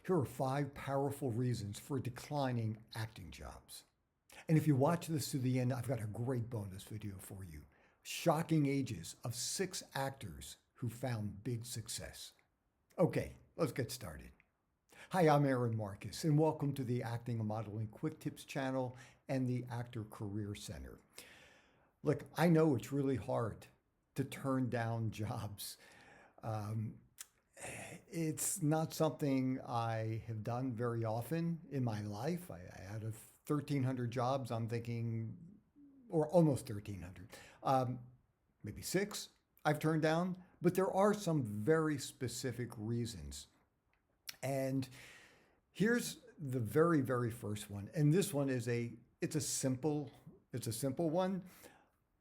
Here are 5 powerful reasons for declining acting jobs. And if you watch this to the end, I've got a great bonus video for you. Shocking ages of 6 actors who found big success. Okay, let's get started. Hi, I'm Aaron Marcus, and welcome to the Acting and Modeling Quick Tips channel and the Actor Career Center. Look, I know it's really hard to turn down jobs. It's not something I have done very often in my life. Out of 1,300 jobs, I'm thinking, or almost 1,300, maybe 6 I've turned down, but there are some very specific reasons. And here's the very, very first one. And this one is it's a simple one.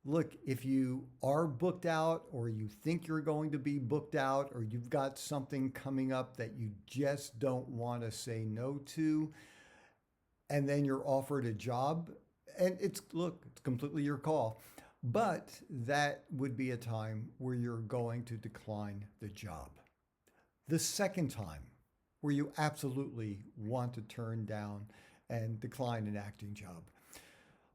Look, if you are booked out or you think you're going to be booked out or you've got something coming up that you just don't want to say no to, and then you're offered a job, and it's completely your call, but that would be a time where you're going to decline the job. The second time where you absolutely want to turn down and decline an acting job.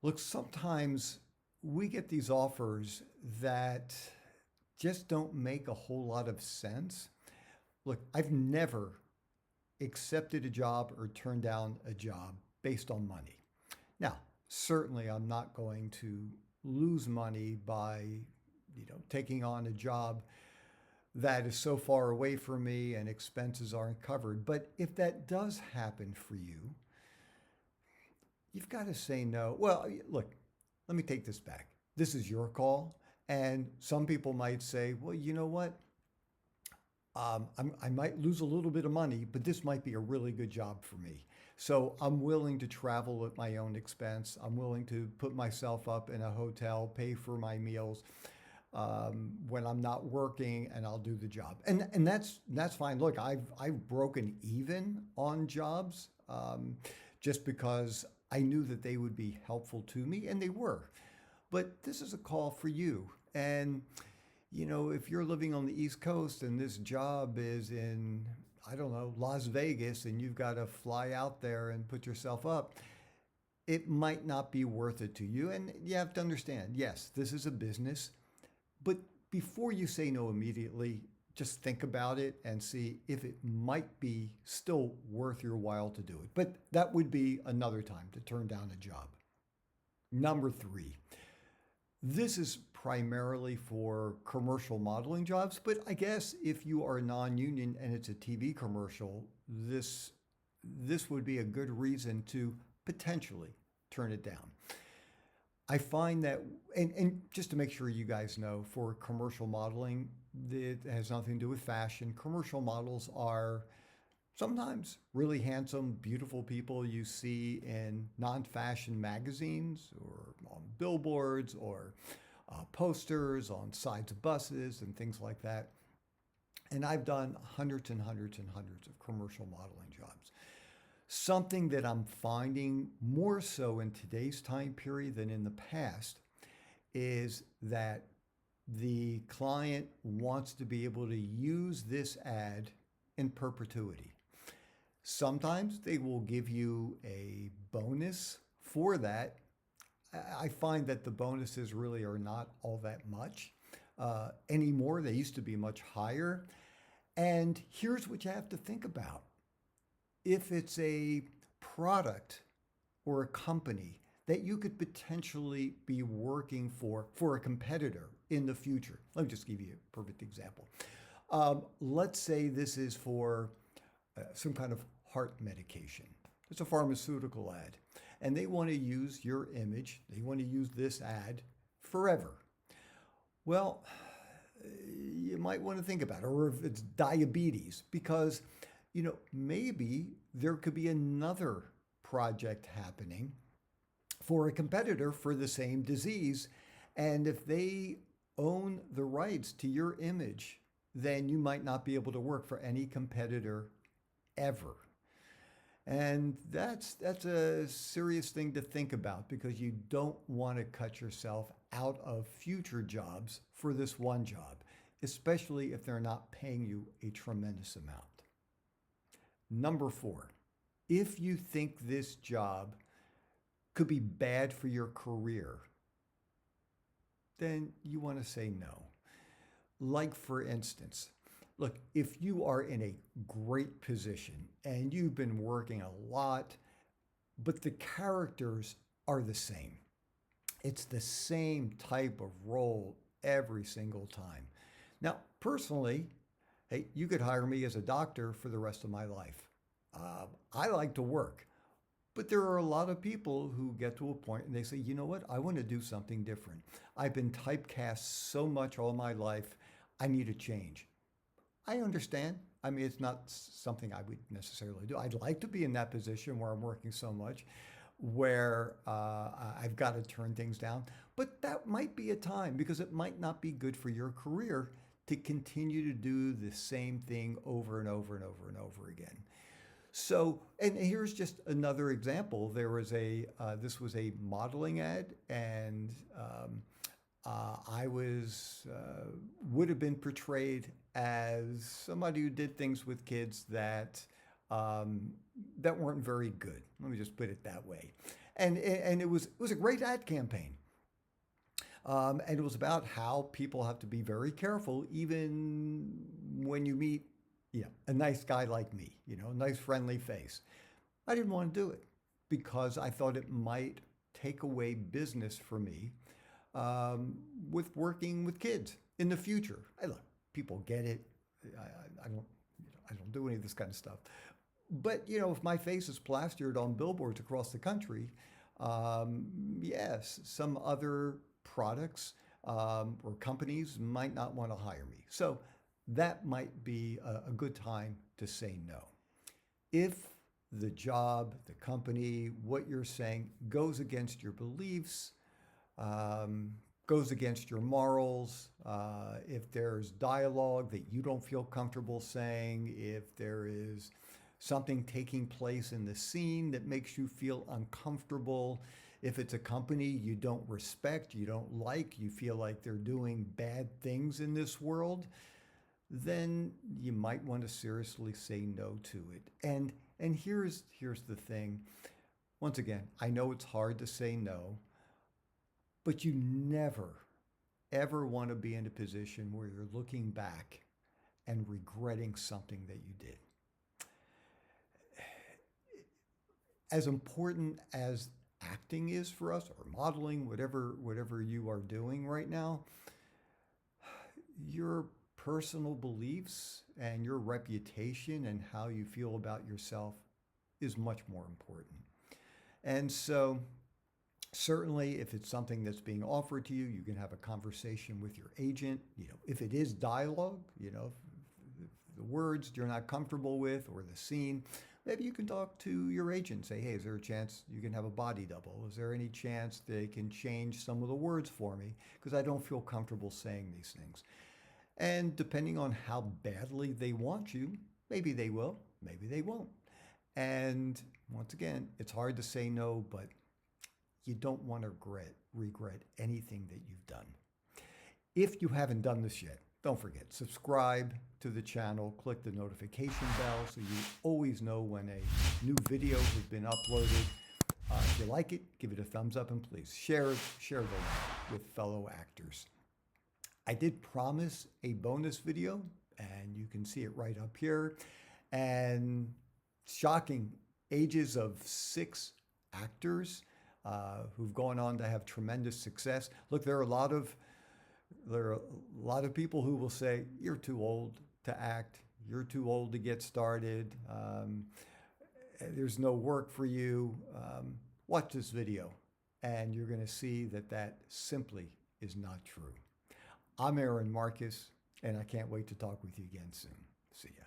Look, sometimes we get these offers that just don't make a whole lot of sense. Look, I've never accepted a job or turned down a job based on money. Now, certainly I'm not going to lose money by, taking on a job that is so far away from me and expenses aren't covered. But if that does happen for you, you've got to say no. Well, look, let me take this back. This is your call. And some people might say, well, you know what? I might lose a little bit of money, but this might be a really good job for me. So I'm willing to travel at my own expense. I'm willing to put myself up in a hotel, pay for my meals when I'm not working, and I'll do the job. And that's fine. Look, I've broken even on jobs just because I knew that they would be helpful to me, and they were. But this is a call for you. And, if you're living on the East Coast and this job is in, I don't know, Las Vegas, and you've got to fly out there and put yourself up, it might not be worth it to you. And you have to understand, yes, this is a business. But before you say no immediately, just think about it and see if it might be still worth your while to do it. But that would be another time to turn down a job. Number 3, this is primarily for commercial modeling jobs, but I guess if you are non-union and it's a TV commercial, this would be a good reason to potentially turn it down. I find that, and just to make sure you guys know, for commercial modeling, it has nothing to do with fashion. Commercial models are sometimes really handsome, beautiful people you see in non-fashion magazines or on billboards or posters on sides of buses and things like that. And I've done hundreds and hundreds and hundreds of commercial modeling jobs. Something that I'm finding more so in today's time period than in the past is that the client wants to be able to use this ad in perpetuity. Sometimes they will give you a bonus for that. I find that the bonuses really are not all that much anymore. They used to be much higher. And here's what you have to think about. If it's a product or a company that you could potentially be working for a competitor in the future. Let me just give you a perfect example. Let's say this is for some kind of heart medication. It's a pharmaceutical ad, and they want to use your image. They want to use this ad forever. Well, you might want to think about it, or if it's diabetes, because maybe there could be another project happening for a competitor for the same disease. And if they own the rights to your image, then you might not be able to work for any competitor ever. And that's a serious thing to think about, because you don't want to cut yourself out of future jobs for this one job, especially if they're not paying you a tremendous amount. Number four, if you think this job could be bad for your career, then you want to say no. Like, for instance, look, if you are in a great position and you've been working a lot, but the characters are the same, it's the same type of role every single time. Now, personally, hey, you could hire me as a doctor for the rest of my life. I like to work, but there are a lot of people who get to a point and they say, you know what, I want to do something different. I've been typecast so much all my life, I need a change. I understand. I mean, it's not something I would necessarily do. I'd like to be in that position where I'm working so much, where I've got to turn things down. But that might be a time because it might not be good for your career to continue to do the same thing over and over and over and over again. So, and here's just another example. There was this was a modeling ad, and I would have been portrayed as somebody who did things with kids that weren't very good. Let me just put it that way. And it was a great ad campaign. And it was about how people have to be very careful, even when you meet, a nice guy like me, a nice friendly face. I didn't want to do it because I thought it might take away business for me with working with kids in the future. Hey, look, people get it. I don't do any of this kind of stuff. But if my face is plastered on billboards across the country, yes, some other products or companies might not want to hire me. So that might be a good time to say no. If the job, the company, what you're saying goes against your beliefs, goes against your morals, if there's dialogue that you don't feel comfortable saying, if there is something taking place in the scene that makes you feel uncomfortable, if it's a company you don't respect, you don't like, you feel like they're doing bad things in this world, then you might want to seriously say no to it. And here's the thing. Once again, I know it's hard to say no, but you never, ever want to be in a position where you're looking back and regretting something that you did. As important as acting is for us, or modeling, whatever you are doing right now, your personal beliefs and your reputation and how you feel about yourself is much more important. And so certainly if it's something that's being offered to you, you can have a conversation with your agent. If it is dialogue, if the words you're not comfortable with or the scene, maybe you can talk to your agent. Say, hey, is there a chance you can have a body double? Is there any chance they can change some of the words for me? Because I don't feel comfortable saying these things. And depending on how badly they want you, maybe they will, maybe they won't. And once again, it's hard to say no, but you don't want to regret anything that you've done. If you haven't done this yet, don't forget, subscribe to the channel, click the notification bell so you always know when a new video has been uploaded. If you like it, give it a thumbs up, and please share the link with fellow actors. I did promise a bonus video, and you can see it right up here. And shocking, ages of 6 actors who've gone on to have tremendous success. Look, there are a lot of people who will say, you're too old to act, you're too old to get started, there's no work for you. Watch this video, and you're going to see that simply is not true. I'm Aaron Marcus, and I can't wait to talk with you again soon. See ya.